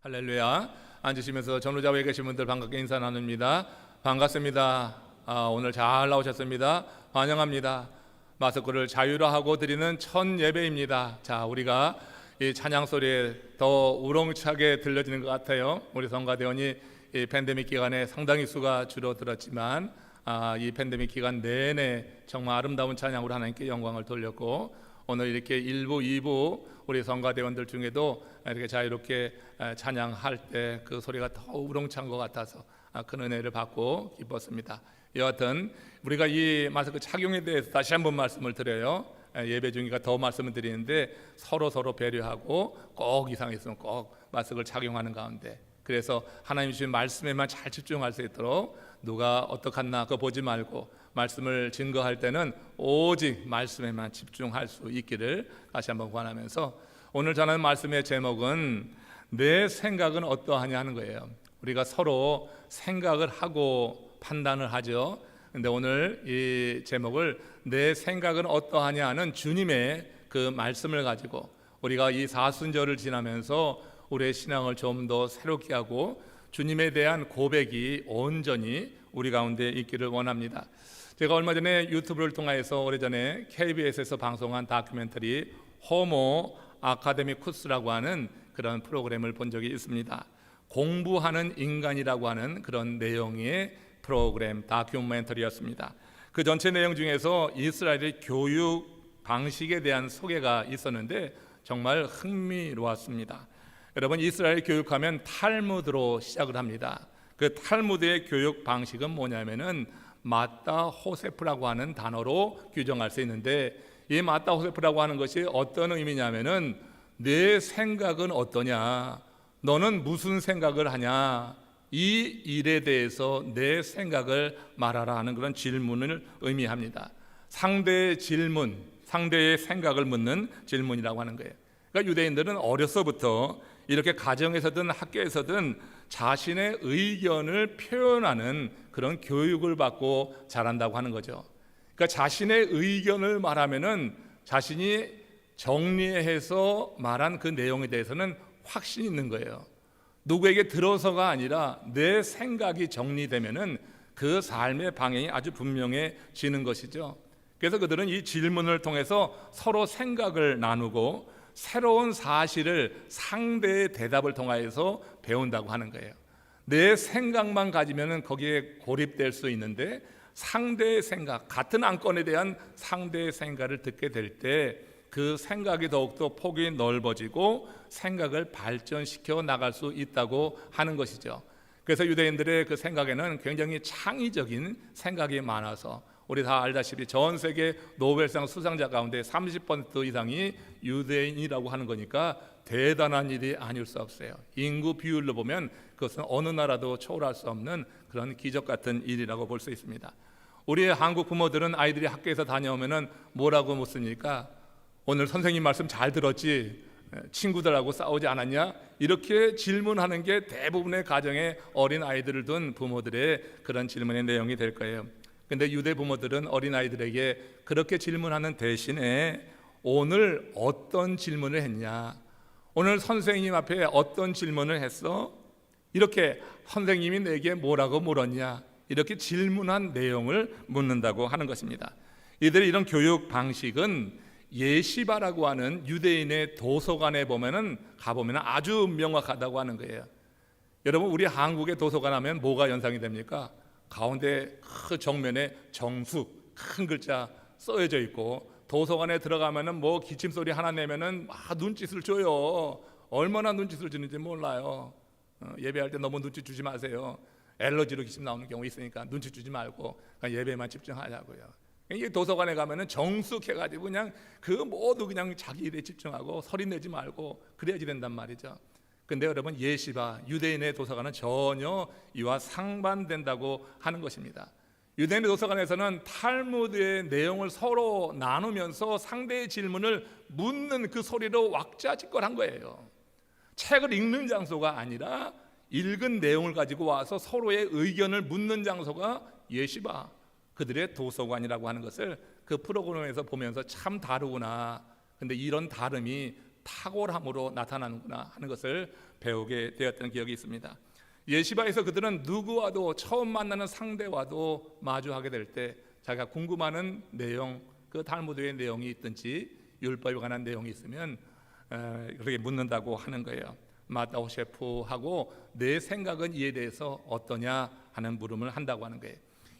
할렐루야. 앉으시면서 전후좌우에 계신 분들 반갑게 인사 나눕니다. 반갑습니다. 오늘 잘 나오셨습니다. 환영합니다. 마스크를 자유로 하고 드리는 첫 예배입니다. 자, 우리가 이 찬양 소리에 더 우렁차게 들려지는 것 같아요. 우리 성가대원이 이 팬데믹 기간에 상당히 수가 줄어들었지만 이 팬데믹 기간 내내 정말 아름다운 찬양으로 하나님께 영광을 돌렸고, 오늘 이렇게 1부, 2부 우리 성가대원들 중에도 이렇게 자유롭게 찬양할 때 그 소리가 더 우렁찬 것 같아서 큰 은혜를 받고 기뻤습니다. 여하튼 우리가 이 마스크 착용에 대해서 다시 한번 말씀을 드려요. 예배 중이니까 더 말씀을 드리는데 서로 배려하고 꼭 이상 있으면 꼭 마스크를 착용하는 가운데, 그래서 하나님 주신 말씀에만 잘 집중할 수 있도록 누가 어떡하나 그거 보지 말고 말씀을 증거할 때는 오직 말씀에만 집중할 수 있기를 다시 한번 권하면서, 오늘 전하는 말씀의 제목은 내 생각은 어떠하냐 하는 거예요. 우리가 서로 생각을 하고 판단을 하죠. 근데 오늘 이 제목을 내 생각은 어떠하냐 하는 주님의 그 말씀을 가지고 우리가 이 사순절을 지나면서 우리의 신앙을 좀 더 새롭게 하고 주님에 대한 고백이 온전히 우리 가운데 있기를 원합니다. 제가 얼마 전에 유튜브를 통해서 오래전에 KBS에서 방송한 다큐멘터리 호모 아카데미쿠스라고 하는 그런 프로그램을 본 적이 있습니다. 공부하는 인간이라고 하는 그런 내용의 프로그램 다큐멘터리였습니다. 그 전체 내용 중에서 이스라엘의 교육 방식에 대한 소개가 있었는데 정말 흥미로웠습니다. 여러분, 이스라엘 교육하면 탈무드로 시작을 합니다. 그 탈무드의 교육 방식은 뭐냐면은 마따 호세프라고 하는 단어로 규정할 수 있는데, 이 마따 호세프라고 하는 것이 어떤 의미냐면은 내 생각은 어떠냐, 너는 무슨 생각을 하냐, 이 일에 대해서 내 생각을 말하라 하는 그런 질문을 의미합니다. 상대의 질문, 상대의 생각을 묻는 질문이라고 하는 거예요. 그러니까 유대인들은 어려서부터 이렇게 가정에서든 학교에서든 자신의 의견을 표현하는 그런 교육을 받고 자란다고 하는 거죠. 그러니까 자신의 의견을 말하면은 자신이 정리해서 말한 그 내용에 대해서는 확신이 있는 거예요. 누구에게 들어서가 아니라 내 생각이 정리되면은 그 삶의 방향이 아주 분명해지는 것이죠. 그래서 그들은 이 질문을 통해서 서로 생각을 나누고 새로운 사실을 상대의 대답을 통하여서 배운다고 하는 거예요. 내 생각만 가지면 거기에 고립될 수 있는데, 상대의 생각, 같은 안건에 대한 상대의 생각을 듣게 될 때 그 생각이 더욱더 폭이 넓어지고 생각을 발전시켜 나갈 수 있다고 하는 것이죠. 그래서 유대인들의 그 생각에는 굉장히 창의적인 생각이 많아서, 우리 다 알다시피 전 세계 노벨상 수상자 가운데 30% 이상이 유대인이라고 하는 거니까 대단한 일이 아닐 수 없어요. 인구 비율로 보면 그것은 어느 나라도 초월할 수 없는 그런 기적 같은 일이라고 볼 수 있습니다. 우리의 한국 부모들은 아이들이 학교에서 다녀오면은 뭐라고 묻습니까? 오늘 선생님 말씀 잘 들었지? 친구들하고 싸우지 않았냐? 이렇게 질문하는 게 대부분의 가정의 어린 아이들을 둔 부모들의 그런 질문의 내용이 될 거예요. 근데 유대 부모들은 어린아이들에게 그렇게 질문하는 대신에 오늘 어떤 질문을 했냐, 오늘 선생님 앞에 어떤 질문을 했어? 이렇게 선생님이 내게 뭐라고 물었냐, 이렇게 질문한 내용을 묻는다고 하는 것입니다. 이들의 이런 교육 방식은 예시바라고 하는 유대인의 도서관에 가보면 아주 명확하다고 하는 거예요. 여러분, 우리 한국의 도서관 하면 뭐가 연상이 됩니까? 가운데 그 정면에 정수 큰 글자 써져 있고, 도서관에 들어가면은 뭐 기침소리 하나 내면은 눈짓을 줘요. 얼마나 눈짓을 주는지 몰라요. 예배할 때 너무 눈짓 주지 마세요. 엘러지로 기침 나오는 경우 있으니까 눈짓 주지 말고 그냥 예배만 집중하자고요. 이 도서관에 가면은 정숙해가지고 그냥 그 모두 그냥 자기 일에 집중하고 소리 내지 말고 그래야지 된단 말이죠. 근데 여러분, 예시바 유대인의 도서관은 전혀 이와 상반된다고 하는 것입니다. 유대인의 도서관에서는 탈무드의 내용을 서로 나누면서 상대의 질문을 묻는 그 소리로 왁자지껄한 거예요. 책을 읽는 장소가 아니라 읽은 내용을 가지고 와서 서로의 의견을 묻는 장소가 예시바, 그들의 도서관이라고 하는 것을 그 프로그램에서 보면서 참 다르구나. 근데 이런 다름이 탁월함으로 나타나는구나 하는 것을 배우게 되었던 기억이 있습니다. 예시바에서 그들은 누구와도 처음 만나는 상대와도 마주하게 될 때 자기가 궁금한 내용, 그 탈무드의 내용이 있든지 율법에 관한 내용이 있으면 그렇게 묻는다고 하는 거예요. 마따오 셰프하고 내 생각은 이에 대해서 어떠냐 하는 물음을 한다고 하는 거예요.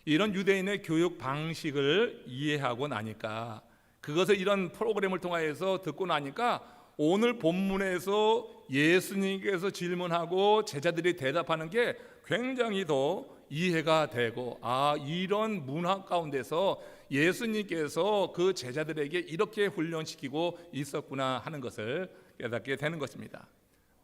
이런 유대인의 교육 방식을 이해하고 나니까, 그것을 이런 프로그램을 통해서 듣고 나니까 오늘 본문에서 예수님께서 질문하고 제자들이 대답하는 게 굉장히 더 이해가 되고, 이런 문화 가운데서 예수님께서 그 제자들에게 이렇게 훈련시키고 있었구나 하는 것을 깨닫게 되는 것입니다.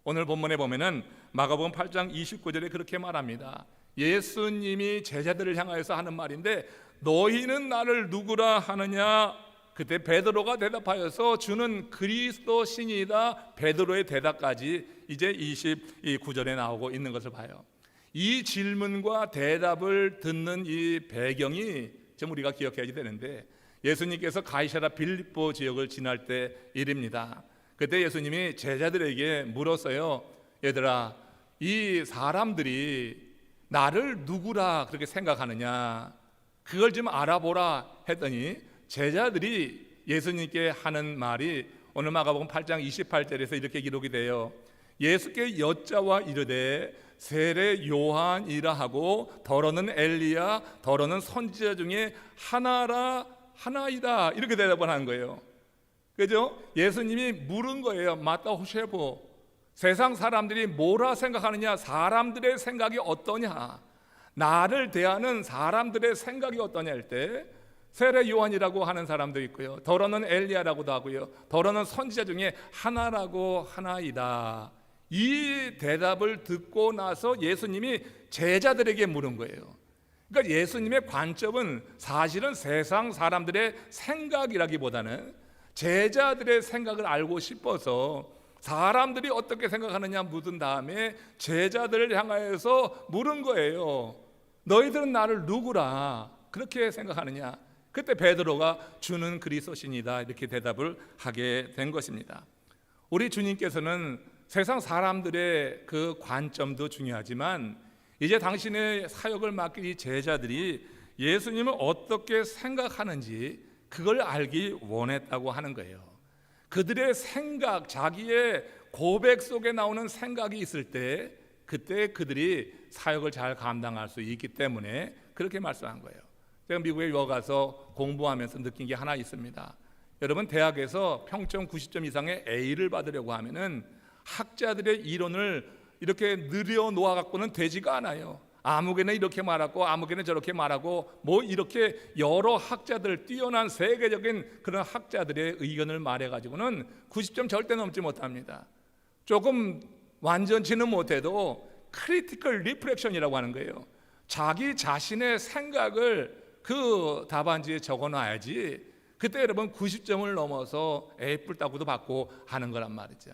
오늘 본문에 보면은 마가복음 8장 29절에 그렇게 말합니다. 예수님이 제자들을 향하여서 하는 말인데, 너희는 나를 누구라 하느냐? 그때 베드로가 대답하여서 주는 그리스도 신이다. 베드로의 대답까지 이제 29절에 나오고 있는 것을 봐요. 이 질문과 대답을 듣는 이 배경이 좀 우리가 기억해야 되는데, 예수님께서 가이사랴 빌립보 지역을 지날 때 일입니다. 그때 예수님이 제자들에게 물었어요. 얘들아, 이 사람들이 나를 누구라 그렇게 생각하느냐, 그걸 좀 알아보라 했더니 제자들이 예수님께 하는 말이 오늘 마가복음 8장 28절에서 이렇게 기록이 돼요. 예수께 여짜와 이르되 세례 요한이라 하고 더러는 엘리야 더러는 선지자 중에 하나이다 이렇게 대답을 하는 거예요. 그죠? 예수님이 물은 거예요. 마따 호셰보, 세상 사람들이 뭐라 생각하느냐, 사람들의 생각이 어떠냐, 나를 대하는 사람들의 생각이 어떠냐 할 때 세례 요한이라고 하는 사람도 있고요, 더러는 엘리야라고도 하고요, 더러는 선지자 중에 하나이다. 이 대답을 듣고 나서 예수님이 제자들에게 물은 거예요. 그러니까 예수님의 관점은 사실은 세상 사람들의 생각이라기보다는 제자들의 생각을 알고 싶어서 사람들이 어떻게 생각하느냐 묻은 다음에 제자들을 향하여서 물은 거예요. 너희들은 나를 누구라 그렇게 생각하느냐? 그때 베드로가 주는 그리스도신이다 이렇게 대답을 하게 된 것입니다. 우리 주님께서는 세상 사람들의 그 관점도 중요하지만 이제 당신의 사역을 맡긴 이 제자들이 예수님을 어떻게 생각하는지 그걸 알기 원했다고 하는 거예요. 그들의 생각, 자기의 고백 속에 나오는 생각이 있을 때 그때 그들이 사역을 잘 감당할 수 있기 때문에 그렇게 말씀한 거예요. 제가 미국에 유학 가서 공부하면서 느낀 게 하나 있습니다. 여러분, 대학에서 평점 90점 이상의 A를 받으려고 하면은 학자들의 이론을 이렇게 늘여 놓아 갖고는 되지가 않아요. 아무개나 이렇게 말하고 아무개나 저렇게 말하고 뭐 이렇게 여러 학자들, 뛰어난 세계적인 그런 학자들의 의견을 말해 가지고는 90점 절대 넘지 못합니다. 조금 완전치는 못해도 크리티컬 리프렉션이라고 하는 거예요. 자기 자신의 생각을 그 답안지에 적어놔야지 그때 여러분 90점을 넘어서 A뿔 따구도 받고 하는 거란 말이죠.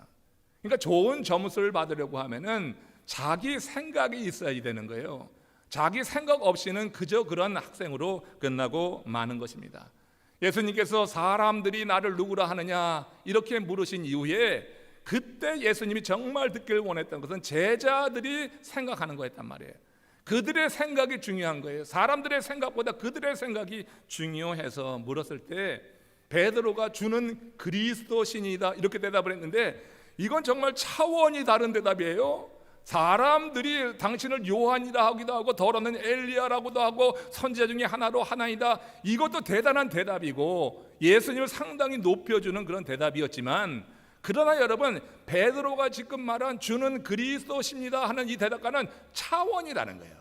그러니까 좋은 점수를 받으려고 하면은 자기 생각이 있어야 되는 거예요. 자기 생각 없이는 그저 그런 학생으로 끝나고 마는 것입니다. 예수님께서 사람들이 나를 누구라 하느냐 이렇게 물으신 이후에 그때 예수님이 정말 듣길 원했던 것은 제자들이 생각하는 거였단 말이에요. 그들의 생각이 중요한 거예요. 사람들의 생각보다 그들의 생각이 중요해서 물었을 때 베드로가 주는 그리스도신이다 이렇게 대답을 했는데 이건 정말 차원이 다른 대답이에요. 사람들이 당신을 요한이라 하기도 하고 더러는 엘리야라고도 하고 선지자 중에 하나이다. 이것도 대단한 대답이고 예수님을 상당히 높여주는 그런 대답이었지만, 그러나 여러분, 베드로가 지금 말한 주는 그리스도십니다 하는 이 대답과는 차원이 다른 거예요.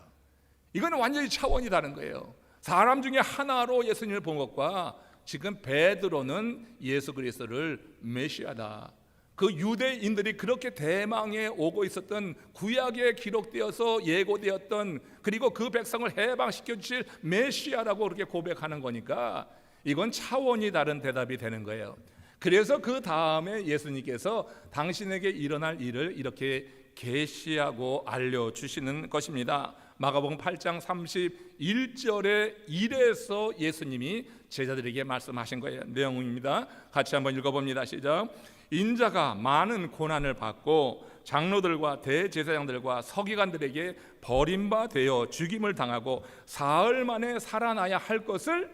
이건 완전히 차원이 다른 거예요. 사람 중에 하나로 예수님을 본 것과 지금 베드로는 예수 그리스도를 메시아다, 그 유대인들이 그렇게 대망에 오고 있었던 구약에 기록되어서 예고되었던, 그리고 그 백성을 해방시켜 주실 메시아라고 그렇게 고백하는 거니까 이건 차원이 다른 대답이 되는 거예요. 그래서 그 다음에 예수님께서 당신에게 일어날 일을 이렇게 계시하고 알려주시는 것입니다. 마가복음 8장 31절에 이래서 예수님이 제자들에게 말씀하신 거예요. 내용입니다. 같이 한번 읽어봅니다. 시작. 인자가 많은 고난을 받고 장로들과 대제사장들과 서기관들에게 버림받아 죽임을 당하고 사흘 만에 살아나야 할 것을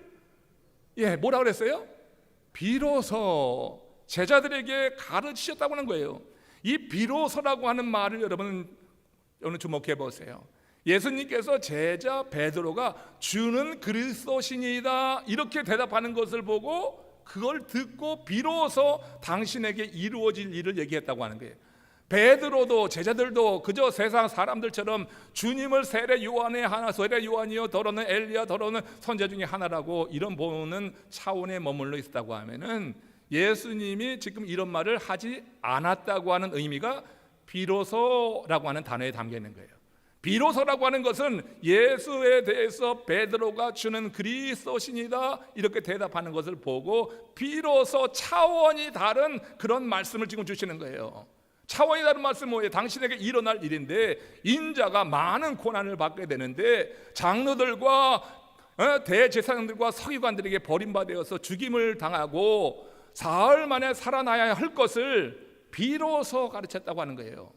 뭐라 그랬어요? 비로소 제자들에게 가르치셨다고 하는 거예요. 이 비로소라고 하는 말을 여러분 오늘 주목해 보세요. 예수님께서 제자 베드로가 주는 그리스도시니이다 이렇게 대답하는 것을 보고 그걸 듣고 비로소 당신에게 이루어질 일을 얘기했다고 하는 거예요. 베드로도 제자들도 그저 세상 사람들처럼 주님을 세례 요한의 하나, 세례 요한이요, 더러는 엘리야, 더러는 선자 중에 하나라고 이런 보는 차원에 머물러 있었다고 하면은 예수님이 지금 이런 말을 하지 않았다고 하는 의미가 비로소라고 하는 단어에 담겨 있는 거예요. 비로소라고 하는 것은 예수에 대해서 베드로가 주는 그리스도시니다 이렇게 대답하는 것을 보고 비로소 차원이 다른 그런 말씀을 지금 주시는 거예요. 차원이 다른 말씀은 뭐예요? 당신에게 일어날 일인데 인자가 많은 고난을 받게 되는데 장로들과 대제사장들과 서기관들에게 버림받아서 죽임을 당하고 사흘 만에 살아나야 할 것을 비로소 가르쳤다고 하는 거예요.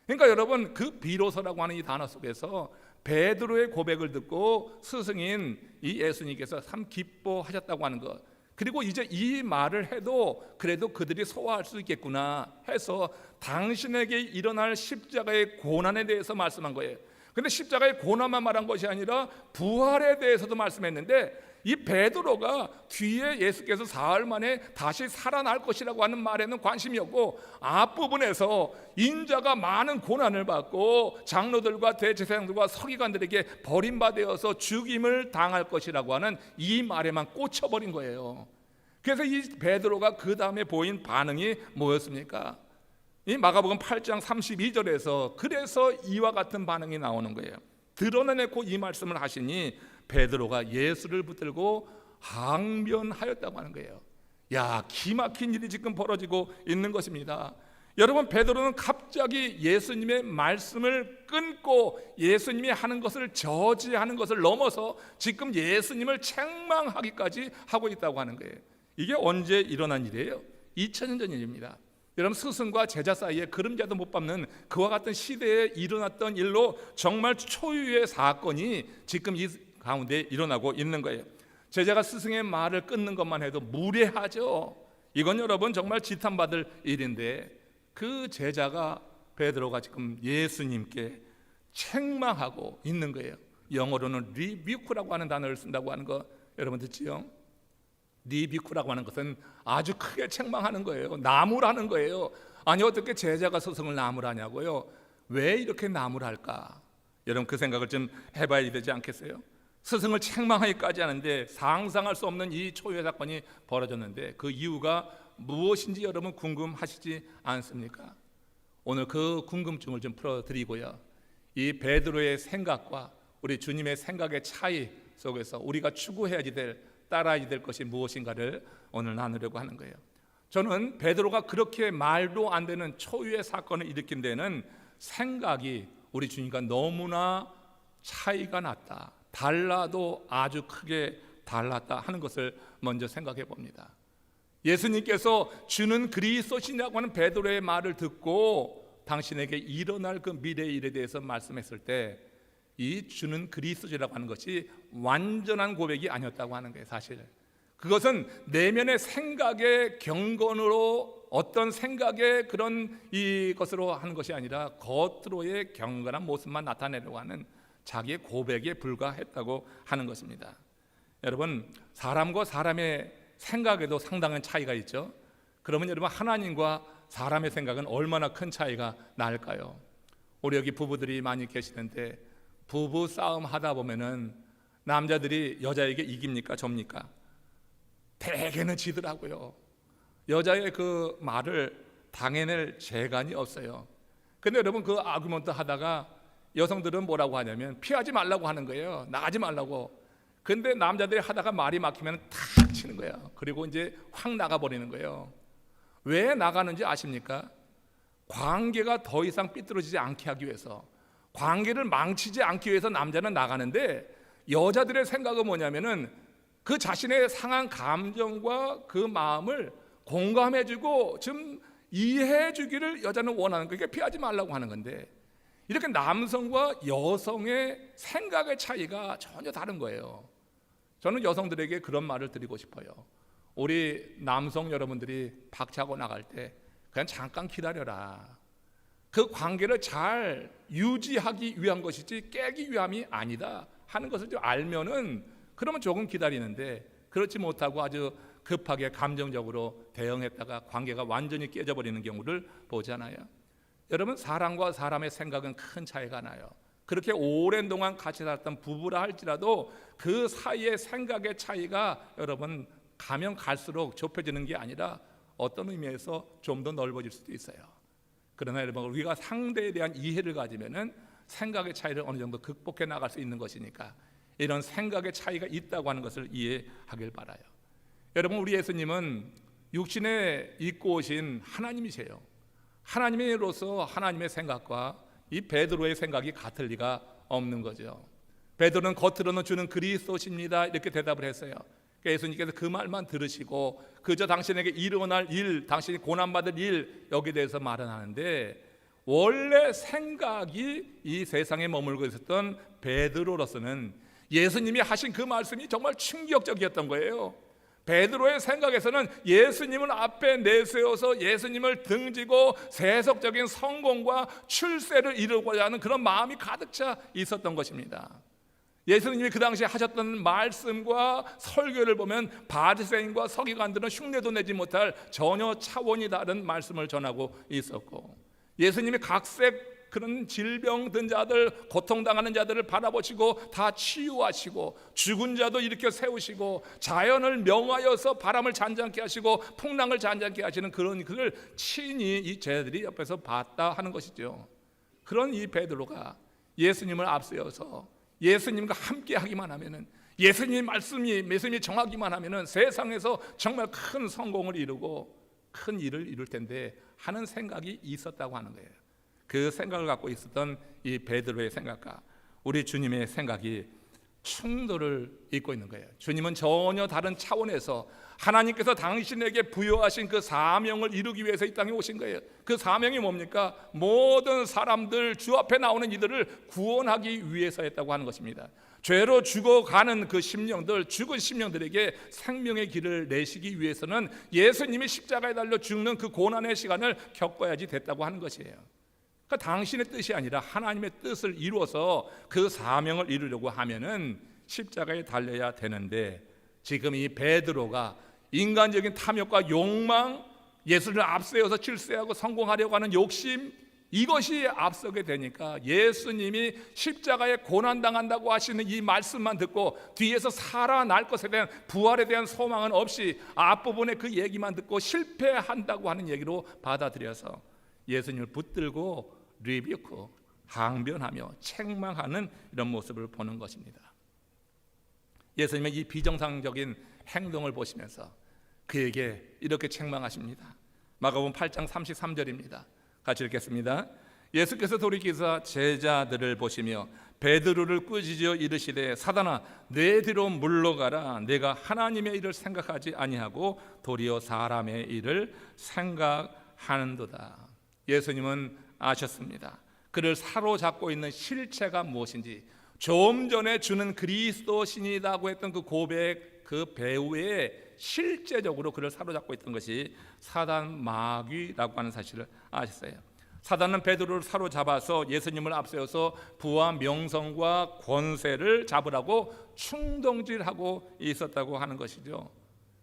그러니까 여러분 그 비로소라고 하는 이 단어 속에서 베드로의 고백을 듣고 스승인 이 예수님께서 참 기뻐하셨다고 하는 것, 그리고 이제 이 말을 해도 그래도 그들이 소화할 수 있겠구나 해서 당신에게 일어날 십자가의 고난에 대해서 말씀한 거예요. 근데 십자가의 고난만 말한 것이 아니라 부활에 대해서도 말씀했는데 이 베드로가 뒤에 예수께서 사흘 만에 다시 살아날 것이라고 하는 말에는 관심이 없고 앞부분에서 인자가 많은 고난을 받고 장로들과 대제사장들과 서기관들에게 버림받아서 죽임을 당할 것이라고 하는 이 말에만 꽂혀버린 거예요. 그래서 이 베드로가 그 다음에 보인 반응이 뭐였습니까? 이 마가복음 8장 32절에서 그래서 이와 같은 반응이 나오는 거예요. 드러내놓고 이 말씀을 하시니 베드로가 예수를 붙들고 항변하였다고 하는 거예요. 기막힌 일이 지금 벌어지고 있는 것입니다. 여러분, 베드로는 갑자기 예수님의 말씀을 끊고 예수님이 하는 것을 저지하는 것을 넘어서 지금 예수님을 책망하기까지 하고 있다고 하는 거예요. 이게 언제 일어난 일이에요? 2000년 전 일입니다. 여러분, 스승과 제자 사이에 그림자도 못 밟는 그와 같은 시대에 일어났던 일로 정말 초유의 사건이 지금 이 가운데 일어나고 있는 거예요. 제자가 스승의 말을 끊는 것만 해도 무례하죠. 이건 여러분 정말 지탄받을 일인데 그 제자가 베드로가 지금 예수님께 책망하고 있는 거예요. 영어로는 리뷰크라고 하는 단어를 쓴다고 하는 거 여러분 듣지요? 리뷰크라고 하는 것은 아주 크게 책망하는 거예요. 나무라는 거예요. 아니 어떻게 제자가 스승을 나무라냐고요? 왜 이렇게 나무랄까? 여러분 그 생각을 좀 해봐야 되지 않겠어요? 스승을 책망하기까지 하는데 상상할 수 없는 이 초유의 사건이 벌어졌는데 그 이유가 무엇인지 여러분 궁금하시지 않습니까? 오늘 그 궁금증을 좀 풀어드리고요, 이 베드로의 생각과 우리 주님의 생각의 차이 속에서 우리가 추구해야지 될, 따라야지 될 것이 무엇인가를 오늘 나누려고 하는 거예요. 저는 베드로가 그렇게 말도 안 되는 초유의 사건을 일으킨 데는 생각이 우리 주님과 너무나 차이가 났다, 달라도 아주 크게 달랐다 하는 것을 먼저 생각해 봅니다. 예수님께서 주는 그리스도시냐고 하는 베드로의 말을 듣고 당신에게 일어날 그 미래의 일에 대해서 말씀했을 때 이 주는 그리스도시라고 하는 것이 완전한 고백이 아니었다고 하는 거예요. 사실 그것은 내면의 생각의 경건으로 어떤 생각의 그런 이것으로 하는 것이 아니라 겉으로의 경건한 모습만 나타내려고 하는 자기의 고백에 불과했다고 하는 것입니다. 여러분, 사람과 사람의 생각에도 상당한 차이가 있죠. 그러면 여러분, 하나님과 사람의 생각은 얼마나 큰 차이가 날까요? 우리 여기 부부들이 많이 계시는데 부부 싸움 하다 보면은 남자들이 여자에게 이깁니까 접니까? 대개는 지더라고요. 여자의 그 말을 당해낼 재간이 없어요. 근데 여러분 그 아규먼트 하다가 여성들은 뭐라고 하냐면 피하지 말라고 하는 거예요. 나가지 말라고. 근데 남자들이 하다가 말이 막히면 탁 치는 거예요. 그리고 이제 확 나가버리는 거예요. 왜 나가는지 아십니까? 관계가 더 이상 삐뚤어지지 않게 하기 위해서, 관계를 망치지 않기 위해서 남자는 나가는데, 여자들의 생각은 뭐냐면은 그 자신의 상한 감정과 그 마음을 공감해주고 좀 이해해주기를 여자는 원하는 거니까 피하지 말라고 하는 건데, 이렇게 남성과 여성의 생각의 차이가 전혀 다른 거예요. 저는 여성들에게 그런 말을 드리고 싶어요. 우리 남성 여러분들이 박차고 나갈 때 그냥 잠깐 기다려라. 그 관계를 잘 유지하기 위한 것이지 깨기 위함이 아니다 하는 것을 좀 알면은, 그러면 조금 기다리는데, 그렇지 못하고 아주 급하게 감정적으로 대응했다가 관계가 완전히 깨져버리는 경우를 보잖아요. 여러분, 사람과 사람의 생각은 큰 차이가 나요. 그렇게 오랜 동안 같이 살았던 부부라 할지라도 그 사이의 생각의 차이가 여러분 가면 갈수록 좁혀지는 게 아니라 어떤 의미에서 좀 더 넓어질 수도 있어요. 그러나 여러분, 우리가 상대에 대한 이해를 가지면은 생각의 차이를 어느 정도 극복해 나갈 수 있는 것이니까, 이런 생각의 차이가 있다고 하는 것을 이해하길 바라요. 여러분, 우리 예수님은 육신에 입고 오신 하나님이세요. 하나님으로서 하나님의 생각과 이 베드로의 생각이 같을 리가 없는 거죠. 베드로는 겉으로는 주는 그리스도십니다 이렇게 대답을 했어요. 예수님께서 그 말만 들으시고 그저 당신에게 일어날 일, 당신이 고난받을 일, 여기에 대해서 말은 하는데, 원래 생각이 이 세상에 머물고 있었던 베드로로서는 예수님이 하신 그 말씀이 정말 충격적이었던 거예요. 베드로의 생각에서는 예수님을 앞에 내세워서 예수님을 등지고 세속적인 성공과 출세를 이루고자 하는 그런 마음이 가득 차 있었던 것입니다. 예수님이 그 당시에 하셨던 말씀과 설교를 보면 바리새인과 서기관들은 흉내도 내지 못할 전혀 차원이 다른 말씀을 전하고 있었고, 예수님이 각색 그런 질병 든 자들, 고통당하는 자들을 바라보시고 다 치유하시고, 죽은 자도 일으켜 세우시고, 자연을 명하여서 바람을 잔잔케 하시고 풍랑을 잔잔케 하시는 그런 그를 친히 이 제자들이 옆에서 봤다 하는 것이죠. 그런 이 베드로가 예수님을 앞세워서 예수님과 함께 하기만 하면은, 예수님의 말씀이 정하기만 하면은 세상에서 정말 큰 성공을 이루고 큰 일을 이룰 텐데 하는 생각이 있었다고 하는 거예요. 그 생각을 갖고 있었던 이 베드로의 생각과 우리 주님의 생각이 충돌을 잇고 있는 거예요. 주님은 전혀 다른 차원에서 하나님께서 당신에게 부여하신 그 사명을 이루기 위해서 이 땅에 오신 거예요. 그 사명이 뭡니까? 모든 사람들, 주 앞에 나오는 이들을 구원하기 위해서였다고 하는 것입니다. 죄로 죽어가는 그 심령들, 죽은 심령들에게 생명의 길을 내시기 위해서는 예수님이 십자가에 달려 죽는 그 고난의 시간을 겪어야지 됐다고 하는 것이에요. 그러니까 당신의 뜻이 아니라 하나님의 뜻을 이루어서 그 사명을 이루려고 하면은 십자가에 달려야 되는데, 지금 이 베드로가 인간적인 탐욕과 욕망, 예수를 앞세워서 출세하고 성공하려고 하는 욕심, 이것이 앞서게 되니까 예수님이 십자가에 고난당한다고 하시는 이 말씀만 듣고 뒤에서 살아날 것에 대한 부활에 대한 소망은 없이 앞부분에 그 얘기만 듣고 실패한다고 하는 얘기로 받아들여서 예수님을 붙들고 리뷰크, 항변하며 책망하는 이런 모습을 보는 것입니다. 예수님의 이 비정상적인 행동을 보시면서 그에게 이렇게 책망하십니다. 마가복음 8장 33절입니다. 같이 읽겠습니다. 예수께서 돌이키사 제자들을 보시며 베드로를 꾸짖어 이르시되, 사단아 내 뒤로 물러가라. 내가 하나님의 일을 생각하지 아니하고 도리어 사람의 일을 생각하는도다. 예수님은 아셨습니다. 그를 사로잡고 있는 실체가 무엇인지, 좀 전에 주는 그리스도 신이라고 했던 그 고백, 그 배후에 실제적으로 그를 사로잡고 있던 것이 사단 마귀라고 하는 사실을 아셨어요. 사단은 베드로를 사로잡아서 예수님을 앞세워서 부와 명성과 권세를 잡으라고 충동질하고 있었다고 하는 것이죠.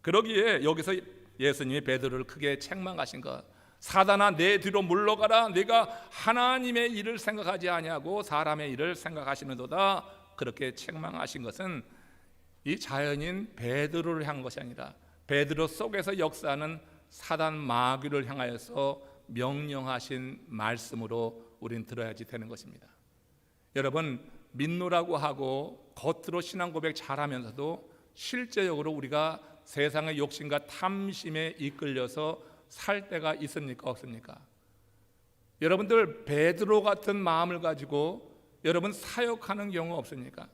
그러기에 여기서 예수님이 베드로를 크게 책망하신 것, 사단아 내 뒤로 물러가라. 네가 하나님의 일을 생각하지 아니하고 사람의 일을 생각하시는도다. 그렇게 책망하신 것은 이 자연인 베드로를 향한 것이 아니라 베드로 속에서 역사하는 사단 마귀를 향하여서 명령하신 말씀으로 우린 들어야지 되는 것입니다. 여러분, 믿노라고 하고 겉으로 신앙 고백 잘하면서도 실제적으로 우리가 세상의 욕심과 탐심에 이끌려서 살 때가 있습니까? 없습니까? 여러분들 베드로 같은 마음을 가지고 여러분 사역하는 경우 없습니까?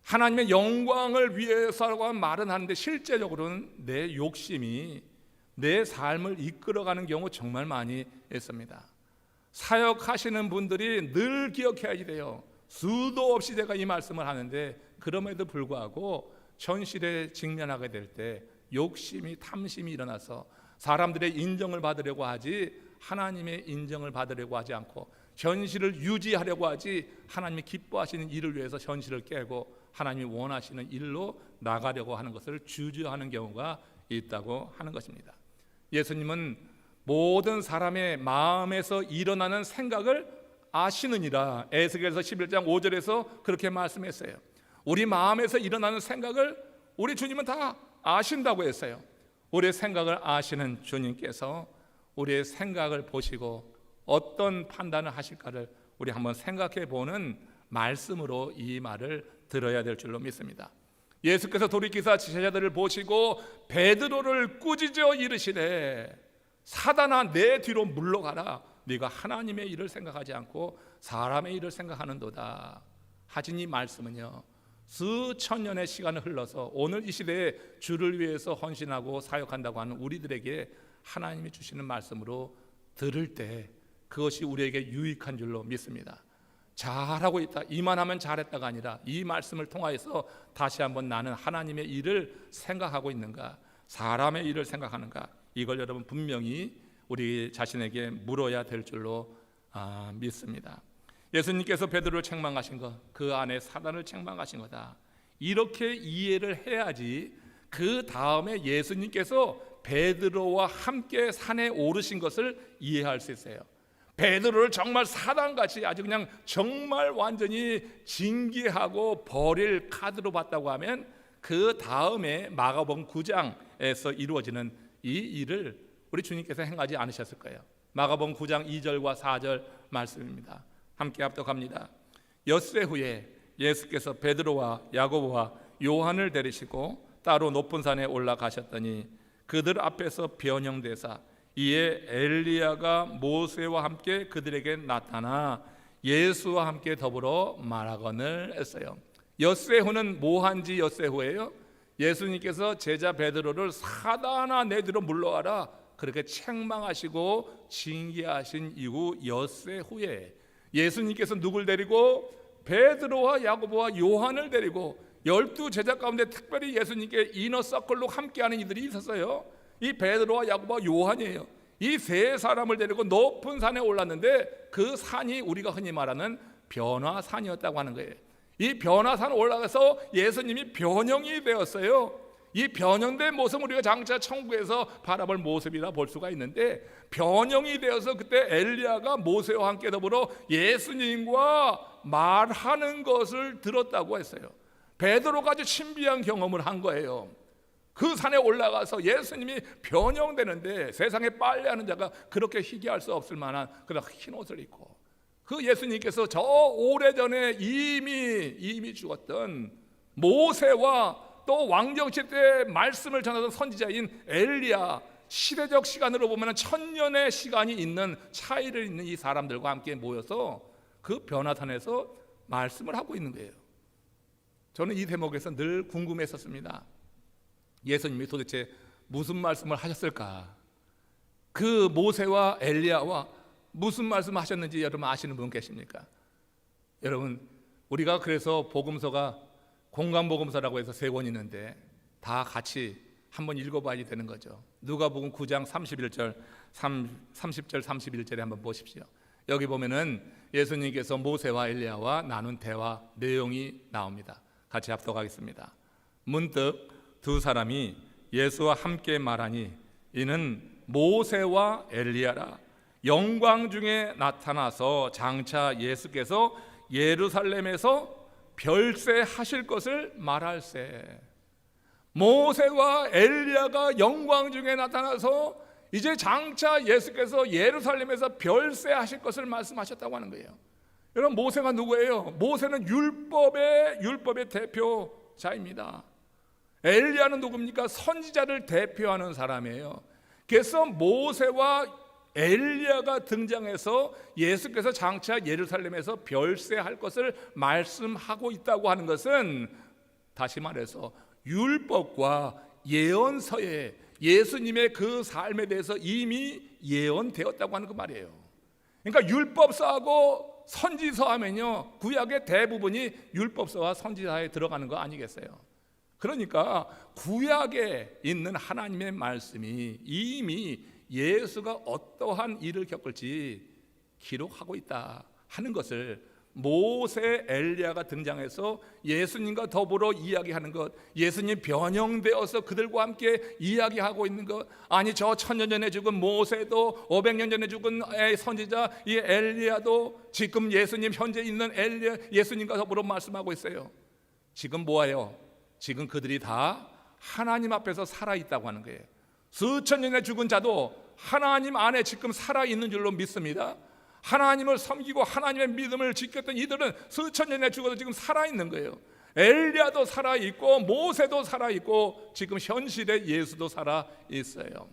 하나님의 영광을 위해서라고 말은 하는데 실제적으로는 내 욕심이 내 삶을 이끌어가는 경우 정말 많이 있습니다. 사역하시는 분들이 늘 기억해야지 돼요. 수도 없이 제가 이 말씀을 하는데 그럼에도 불구하고 현실에 직면하게 될 때 욕심이 탐심이 일어나서 사람들의 인정을 받으려고 하지 하나님의 인정을 받으려고 하지 않고 현실을 유지하려고 하지 하나님이 기뻐하시는 일을 위해서 현실을 깨고 하나님이 원하시는 일로 나가려고 하는 것을 주저하는 경우가 있다고 하는 것입니다. 예수님은 모든 사람의 마음에서 일어나는 생각을 아시느니라 에스겔서 11장 5절에서 그렇게 말씀했어요. 우리 마음에서 일어나는 생각을 우리 주님은 다 아신다고 했어요. 우리의 생각을 아시는 주님께서 우리의 생각을 보시고 어떤 판단을 하실까를 우리 한번 생각해 보는 말씀으로 이 말을 들어야 될 줄로 믿습니다. 예수께서 돌이키사 제자들을 보시고 베드로를 꾸짖어 이르시되 사단아 내 뒤로 물러가라. 네가 하나님의 일을 생각하지 않고 사람의 일을 생각하는도다. 하신 이 말씀은요, 수천 년의 시간을 흘러서 오늘 이 시대에 주를 위해서 헌신하고 사역한다고 하는 우리들에게 하나님이 주시는 말씀으로 들을 때 그것이 우리에게 유익한 줄로 믿습니다. 잘하고 있다, 이만하면 잘했다가 아니라 이 말씀을 통하여서 다시 한번 나는 하나님의 일을 생각하고 있는가, 사람의 일을 생각하는가, 이걸 여러분 분명히 우리 자신에게 물어야 될 줄로 믿습니다. 예수님께서 베드로를 책망하신 것, 그 안에 사단을 책망하신 거다, 이렇게 이해를 해야지 그 다음에 예수님께서 베드로와 함께 산에 오르신 것을 이해할 수 있어요. 베드로를 정말 사단같이 아주 그냥 정말 완전히 징계하고 버릴 카드로 봤다고 하면 그 다음에 마가복음 9장에서 이루어지는 이 일을 우리 주님께서 행하지 않으셨을 거예요. 마가복음 9장 2절과 4절 말씀입니다. 함께 합독합니다. 엿새 후에 예수께서 베드로와 야고보와 요한을 데리시고 따로 높은 산에 올라가셨더니 그들 앞에서 변형되사 이에 엘리야가 모세와 함께 그들에게 나타나 예수와 함께 더불어 말하거늘 했어요. 엿새 후는 뭐한지 엿새 후예요? 예수님께서 제자 베드로를 사단아 내 뒤로 물러가라 그렇게 책망하시고 징계하신 이후 엿새 후에 예수님께서 누굴 데리고 베드로와 야고보와 요한을 데리고 12 제자 가운데 특별히 예수님께 이너서클로 함께하는 이들이 있었어요. 이 베드로와 야고보와 요한이에요. 이 세 사람을 데리고 높은 산에 올랐는데 그 산이 우리가 흔히 말하는 변화산이었다고 하는 거예요. 이 변화산 올라가서 예수님이 변형이 되었어요. 이 변형된 모습 우리가 장차 천국에서 바라볼 모습이라 볼 수가 있는데 변형이 되어서 그때 엘리야가 모세와 함께 더불어 예수님과 말하는 것을 들었다고 했어요. 베드로가 아주 신비한 경험을 한 거예요. 그 산에 올라가서 예수님이 변형되는데 세상에 빨래하는 자가 그렇게 희귀할 수 없을 만한 그런 흰 옷을 입고 그 예수님께서 저 오래전에 이미 죽었던 모세와 또 왕정시 때 말씀을 전하던 선지자인 엘리야, 시대적 시간으로 보면 1000년의 시간이 있는 차이를 있는 이 사람들과 함께 모여서 그 변화산에서 말씀을 하고 있는 거예요. 저는 이 대목에서 늘 궁금했었습니다. 예수님이 도대체 무슨 말씀을 하셨을까? 그 모세와 엘리야와 무슨 말씀을 하셨는지 여러분 아시는 분 계십니까? 여러분, 우리가 그래서 복음서가 공간복음서라고 해서 3권 있는데 다 같이 한번 읽어봐야 되는 거죠. 누가복음 9장 30절 31절에 한번 보십시오. 여기 보면은 예수님께서 모세와 엘리야와 나눈 대화 내용이 나옵니다. 같이 합독하겠습니다. 문득 두 사람이 예수와 함께 말하니 이는 모세와 엘리야라. 영광 중에 나타나서 장차 예수께서 예루살렘에서 별세하실 것을 말할세. 모세와 엘리야가 영광 중에 나타나서 이제 장차 예수께서 예루살렘에서 별세하실 것을 말씀하셨다고 하는 거예요. 여러분, 모세가 누구예요? 모세는 율법의 대표자입니다. 엘리야는 누굽니까? 선지자를 대표하는 사람이에요. 그래서 모세와 엘리야가 등장해서 예수께서 장차 예루살렘에서 별세할 것을 말씀하고 있다고 하는 것은, 다시 말해서 율법과 예언서에 예수님의 그 삶에 대해서 이미 예언되었다고 하는 그 말이에요. 그러니까 율법서하고 선지서 하면요, 구약의 대부분이 율법서와 선지서에 들어가는 거 아니겠어요? 그러니까 구약에 있는 하나님의 말씀이 이미 예수가 어떠한 일을 겪을지 기록하고 있다 하는 것을 모세, 엘리야가 등장해서 예수님과 더불어 이야기하는 것, 예수님 변형되어서 그들과 함께 이야기하고 있는 것, 아니 저 1000년 전에 죽은 모세도 500년 전에 죽은 선지자 이 엘리야도 지금 예수님 현재 있는 엘리야 예수님과 더불어 말씀하고 있어요. 지금 뭐예요? 지금 그들이 다 하나님 앞에서 살아있다고 하는 거예요. 수천 년에 죽은 자도 하나님 안에 지금 살아있는 줄로 믿습니다. 하나님을 섬기고 하나님의 믿음을 지켰던 이들은 수천 년에 죽어도 지금 살아있는 거예요. 엘리야도 살아있고 모세도 살아있고 지금 현실의 예수도 살아있어요.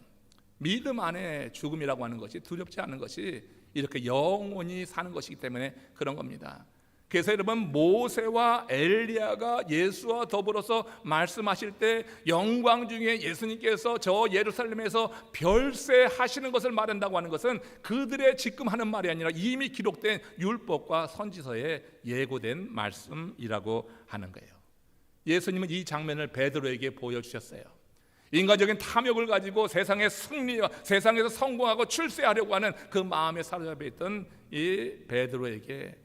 믿음 안에 죽음이라고 하는 것이 두렵지 않은 것이 이렇게 영원히 사는 것이기 때문에 그런 겁니다. 그래서 여러분, 모세와 엘리야가 예수와 더불어서 말씀하실 때 영광 중에 예수님께서 저 예루살렘에서 별세하시는 것을 말한다고 하는 것은 그들의 지금 하는 말이 아니라 이미 기록된 율법과 선지서에 예고된 말씀이라고 하는 거예요. 예수님은 이 장면을 베드로에게 보여주셨어요. 인간적인 탐욕을 가지고 세상의 승리와 세상에서 성공하고 출세하려고 하는 그 마음에 사로잡혀 있던 이 베드로에게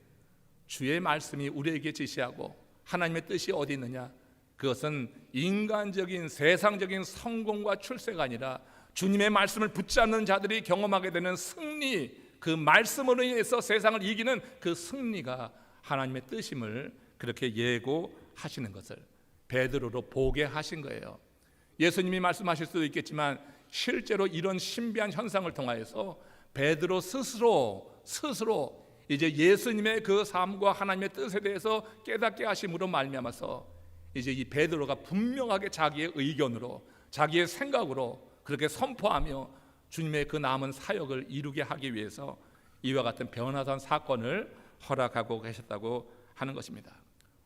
주의 말씀이 우리에게 지시하고 하나님의 뜻이 어디 있느냐, 그것은 인간적인 세상적인 성공과 출세가 아니라 주님의 말씀을 붙잡는 자들이 경험하게 되는 승리, 그 말씀으로 인해서 세상을 이기는 그 승리가 하나님의 뜻임을 그렇게 예고하시는 것을 베드로로 보게 하신 거예요. 예수님이 말씀하실 수도 있겠지만 실제로 이런 신비한 현상을 통하여서 베드로 스스로 이제 예수님의 그 삶과 하나님의 뜻에 대해서 깨닫게 하심으로 말미암아서 이제 이 베드로가 분명하게 자기의 의견으로 자기의 생각으로 그렇게 선포하며 주님의 그 남은 사역을 이루게 하기 위해서 이와 같은 변화산 사건을 허락하고 계셨다고 하는 것입니다.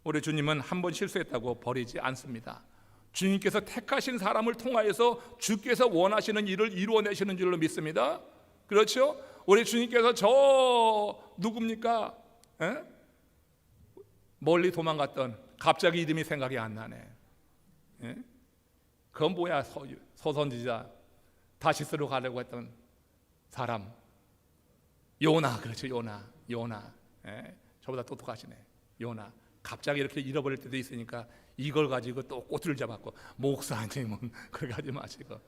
우리 주님은 한 번 실수했다고 버리지 않습니다. 주님께서 택하신 사람을 통하여서 주께서 원하시는 일을 이루어내시는 줄로 믿습니다. 그렇죠? 우리 주님께서 저 누굽니까? 멀리 도망갔던, 갑자기 이름이 생각이 안 나네. 그건 뭐야? 서선지자 다시스로 가려고 했던 사람, 요나. 그렇죠, 요나. 저보다 똑똑하시네. 요나. 갑자기 이렇게 잃어버릴 때도 있으니까 이걸 가지고 또 꼬투리를 잡았고, 목사님은 그렇게 하지 마시고.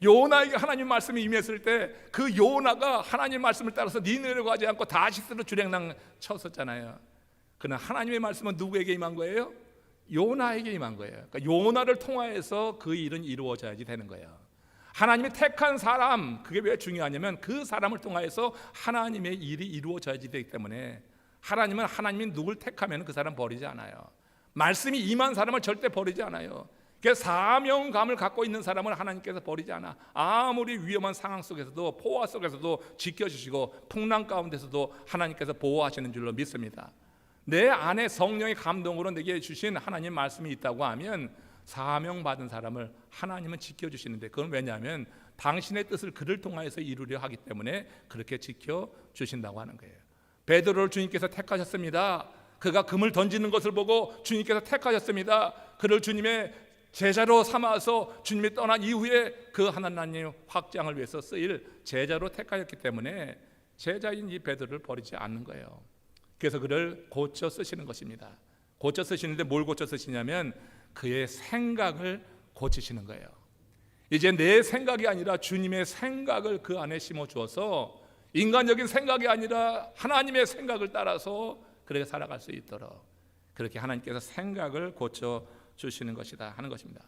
요나에게 하나님 말씀이 임했을 때 그 요나가 하나님 말씀을 따라서 니느웨로 가지 않고 다시스로 주랭랑 쳤었잖아요. 그러나 하나님의 말씀은 누구에게 임한 거예요? 요나에게 임한 거예요. 그러니까 요나를 통하여서 그 일은 이루어져야지 되는 거예요. 하나님이 택한 사람, 그게 왜 중요하냐면 그 사람을 통하여서 하나님의 일이 이루어져야지 되기 때문에 하나님은 하나님이 누굴 택하면 그 사람 버리지 않아요. 말씀이 임한 사람을 절대 버리지 않아요. 사명감을 갖고 있는 사람을 하나님께서 버리지 않아. 아무리 위험한 상황 속에서도, 포화 속에서도 지켜주시고 풍랑 가운데서도 하나님께서 보호하시는 줄로 믿습니다. 내 안에 성령의 감동으로 내게 주신 하나님 말씀이 있다고 하면 사명받은 사람을 하나님은 지켜주시는데, 그건 왜냐하면 당신의 뜻을 그를 통하여서 이루려 하기 때문에 그렇게 지켜주신다고 하는 거예요. 베드로를 주님께서 택하셨습니다. 그가 금을 던지는 것을 보고 주님께서 택하셨습니다. 그를 주님의 제자로 삼아서 주님이 떠난 이후에 그 하나님의 확장을 위해서 쓰일 제자로 택하였기 때문에 제자인 이 베드로를 버리지 않는 거예요. 그래서 그를 고쳐 쓰시는 것입니다. 고쳐 쓰시는데 뭘 고쳐 쓰시냐면 그의 생각을 고치시는 거예요. 이제 내 생각이 아니라 주님의 생각을 그 안에 심어 주어서 인간적인 생각이 아니라 하나님의 생각을 따라서 그렇게 살아갈 수 있도록 그렇게 하나님께서 생각을 고쳐 주시는 것이다 하는 것입니다.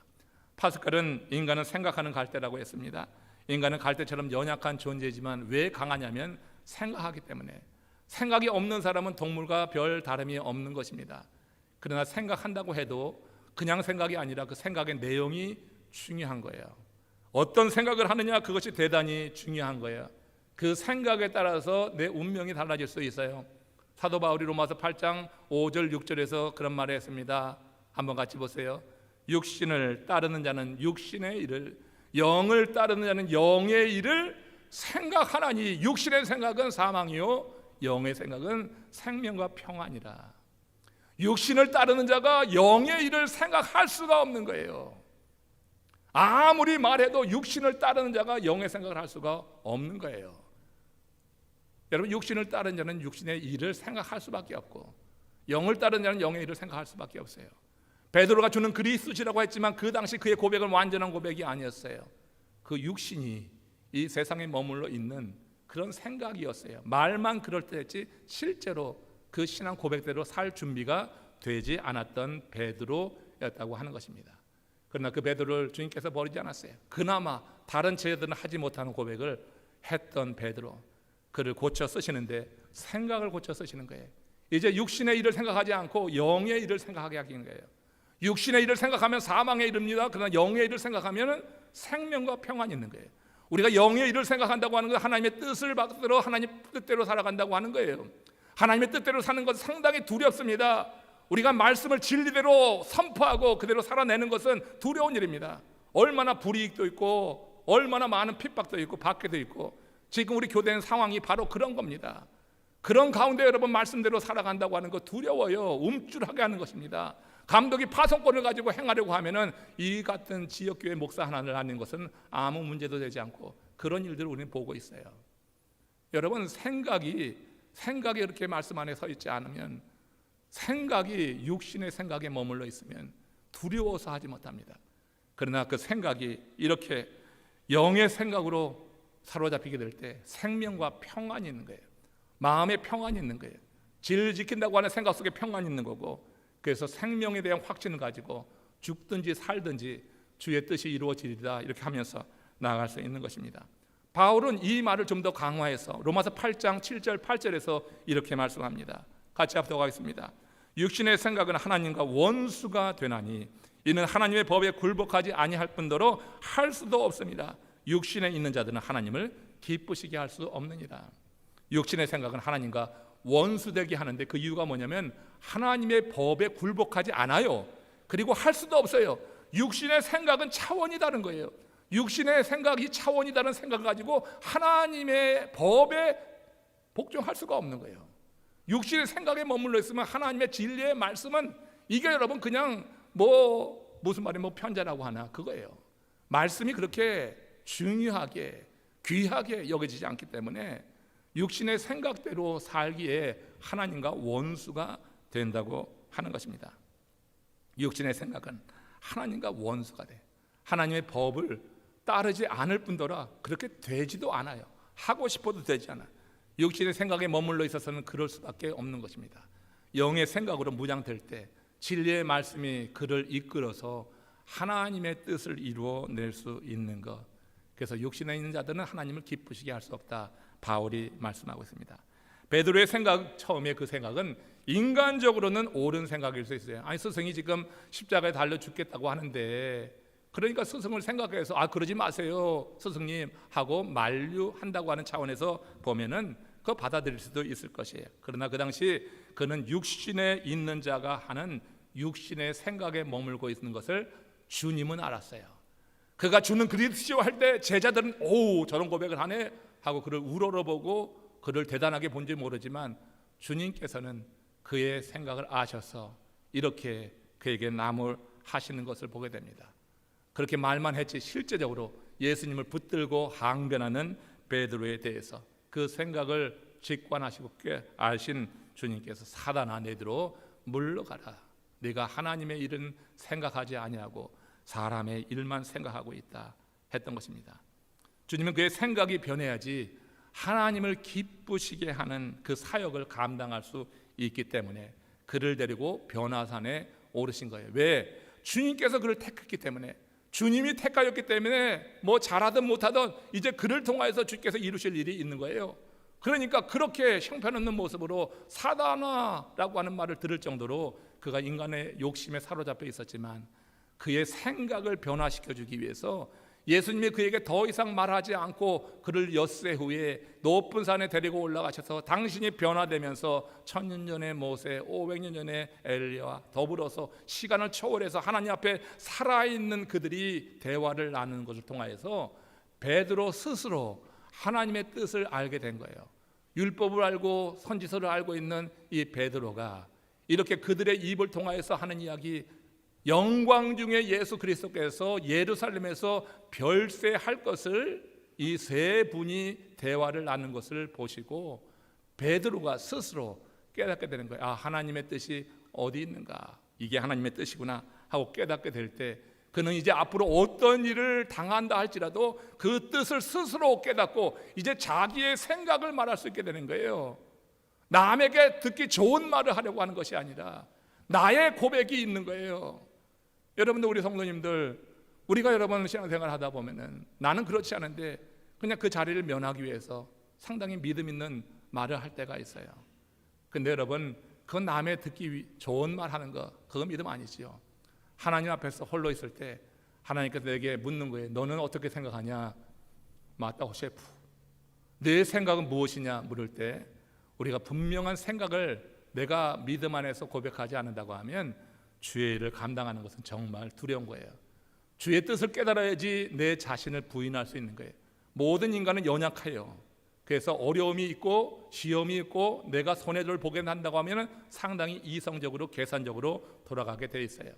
파스칼은 인간은 생각하는 갈대라고 했습니다. 인간은 갈대처럼 연약한 존재지만 왜 강하냐면 생각하기 때문에. 생각이 없는 사람은 동물과 별 다름이 없는 것입니다. 그러나 생각한다고 해도 그냥 생각이 아니라 그 생각의 내용이 중요한 거예요. 어떤 생각을 하느냐, 그것이 대단히 중요한 거예요. 그 생각에 따라서 내 운명이 달라질 수 있어요. 사도 바울이 로마서 8장 5절 6절에서 그런 말을 했습니다. 한번 같이 보세요. 육신을 따르는 자는 육신의 일을, 영을 따르는 자는 영의 일을 생각하나니 육신의 생각은 사망이요 영의 생각은 생명과 평안이라. 육신을 따르는 자가 영의 일을 생각할 수가 없는 거예요. 아무리 말해도 육신을 따르는 자가 영의 생각을 할 수가 없는 거예요. 여러분, 육신을 따르는 자는 육신의 일을 생각할 수밖에 없고 영을 따르는 자는 영의 일을 생각할 수밖에 없어요. 베드로가 주는 그리스도시라고 했지만 그 당시 그의 고백은 완전한 고백이 아니었어요. 그 육신이 이 세상에 머물러 있는 그런 생각이었어요. 말만 그럴 때였지 실제로 그 신앙 고백대로 살 준비가 되지 않았던 베드로였다고 하는 것입니다. 그러나 그 베드로를 주님께서 버리지 않았어요. 그나마 다른 제자들은 하지 못하는 고백을 했던 베드로, 그를 고쳐 쓰시는데 생각을 고쳐 쓰시는 거예요. 이제 육신의 일을 생각하지 않고 영의 일을 생각하게 하시는 거예요. 육신의 일을 생각하면 사망에 이릅니다. 그러나 영의 일을 생각하면 생명과 평안이 있는 거예요. 우리가 영의 일을 생각한다고 하는 건 하나님의 뜻을 받들어 하나님 뜻대로 살아간다고 하는 거예요. 하나님의 뜻대로 사는 것은 상당히 두렵습니다. 우리가 말씀을 진리대로 선포하고 그대로 살아내는 것은 두려운 일입니다. 얼마나 불이익도 있고 얼마나 많은 핍박도 있고 박해도 있고, 지금 우리 교대는 상황이 바로 그런 겁니다. 그런 가운데 여러분 말씀대로 살아간다고 하는 거 두려워요. 움찔하게 하는 것입니다. 감독이 파송권을 가지고 행하려고 하면은 이 같은 지역교회 목사 하나를 하는 것은 아무 문제도 되지 않고 그런 일들을 우리는 보고 있어요. 여러분, 생각이 이렇게 말씀 안에 서 있지 않으면, 생각이 육신의 생각에 머물러 있으면 두려워서 하지 못합니다. 그러나 그 생각이 이렇게 영의 생각으로 사로잡히게 될 때 생명과 평안이 있는 거예요. 마음에 평안이 있는 거예요. 진리를 지킨다고 하는 생각 속에 평안이 있는 거고, 그래서 생명에 대한 확신을 가지고 죽든지 살든지 주의 뜻이 이루어지리라 이렇게 하면서 나아갈 수 있는 것입니다. 바울은 이 말을 좀 더 강화해서 로마서 8장 7절 8절에서 이렇게 말씀합니다. 같이 합독하겠습니다. 육신의 생각은 하나님과 원수가 되나니 이는 하나님의 법에 굴복하지 아니할 뿐더러 할 수도 없습니다. 육신에 있는 자들은 하나님을 기쁘시게 할 수 없느니라. 육신의 생각은 하나님과 원수되게 하는데 그 이유가 뭐냐면 하나님의 법에 굴복하지 않아요. 그리고 할 수도 없어요. 육신의 생각은 차원이 다른 거예요. 육신의 생각이 차원이 다른 생각을 가지고 하나님의 법에 복종할 수가 없는 거예요. 육신의 생각에 머물러 있으면 하나님의 진리의 말씀은 이게 여러분 그냥 무슨 말이 편자라고 하나 그거예요. 말씀이 그렇게 중요하게 귀하게 여겨지지 않기 때문에 육신의 생각대로 살기에 하나님과 원수가 된다고 하는 것입니다. 육신의 생각은 하나님과 원수가 돼. 하나님의 법을 따르지 않을 뿐더러 그렇게 되지도 않아요. 하고 싶어도 되지 않아요. 육신의 생각에 머물러 있어서는 그럴 수밖에 없는 것입니다. 영의 생각으로 무장될 때 진리의 말씀이 그를 이끌어서 하나님의 뜻을 이루어낼 수 있는 것. 그래서 육신에 있는 자들은 하나님을 기쁘시게 할 수 없다, 바울이 말씀하고 있습니다. 베드로의 생각, 처음에 그 생각은 인간적으로는 옳은 생각일 수 있어요. 아니, 스승이 지금 십자가에 달려 죽겠다고 하는데, 그러니까 스승을 생각해서 그러지 마세요 스승님 하고 만류한다고 하는 차원에서 보면은 그거 받아들일 수도 있을 것이에요. 그러나 그 당시 그는 육신에 있는 자가 하는 육신의 생각에 머물고 있는 것을 주님은 알았어요. 그가 주는 그리스도 할 때 제자들은 저런 고백을 하네 하고 그를 우러러보고 그를 대단하게 본지 모르지만 주님께서는 그의 생각을 아셔서 이렇게 그에게 나무하시는 것을 보게 됩니다. 그렇게 말만 했지 실제적으로 예수님을 붙들고 항변하는 베드로에 대해서 그 생각을 직관하시고 아신 주님께서 사단아 너희로 물러가라. 네가 하나님의 일은 생각하지 아니하고 사람의 일만 생각하고 있다 했던 것입니다. 주님은 그의 생각이 변해야지 하나님을 기쁘시게 하는 그 사역을 감당할 수 있기 때문에 그를 데리고 변화산에 오르신 거예요. 왜? 주님께서 그를 택했기 때문에, 주님이 택하였기 때문에 잘하든 못하든 이제 그를 통하여서 주께서 이루실 일이 있는 거예요. 그러니까 그렇게 형편없는 모습으로 사단아라고 하는 말을 들을 정도로 그가 인간의 욕심에 사로잡혀 있었지만 그의 생각을 변화시켜주기 위해서 예수님이 그에게 더 이상 말하지 않고 그를 엿새 후에 높은 산에 데리고 올라가셔서 당신이 변화되면서 1000년 전의 모세, 500년 전의 엘리야와 더불어서 시간을 초월해서 하나님 앞에 살아있는 그들이 대화를 나누는 것을 통하여서 베드로 스스로 하나님의 뜻을 알게 된 거예요. 율법을 알고 선지서를 알고 있는 이 베드로가 이렇게 그들의 입을 통하여서 하는 이야기, 영광 중에 예수 그리스도께서 예루살렘에서 별세할 것을 이 세 분이 대화를 나눈 것을 보시고 베드로가 스스로 깨닫게 되는 거예요. 아, 하나님의 뜻이 어디 있는가, 이게 하나님의 뜻이구나 하고 깨닫게 될 때 그는 이제 앞으로 어떤 일을 당한다 할지라도 그 뜻을 스스로 깨닫고 이제 자기의 생각을 말할 수 있게 되는 거예요. 남에게 듣기 좋은 말을 하려고 하는 것이 아니라 나의 고백이 있는 거예요. 여러분들, 우리 성도님들, 우리가 여러분 신앙생활 하다 보면은 나는 그렇지 않은데 그냥 그 자리를 면하기 위해서 상당히 믿음 있는 말을 할 때가 있어요. 근데 여러분, 그건 남의 듣기 좋은 말 하는 거, 그거 믿음 아니지요. 하나님 앞에서 홀로 있을 때 하나님께서 내게 묻는 거예요. 너는 어떻게 생각하냐? 맞다고 셰프, 내 생각은 무엇이냐 물을 때 우리가 분명한 생각을 내가 믿음 안에서 고백하지 않는다고 하면 주의 일을 감당하는 것은 정말 두려운 거예요. 주의 뜻을 깨달아야지 내 자신을 부인할 수 있는 거예요. 모든 인간은 연약해요. 그래서 어려움이 있고 시험이 있고 내가 손해를 보게 한다고 하면 상당히 이성적으로 계산적으로 돌아가게 돼 있어요.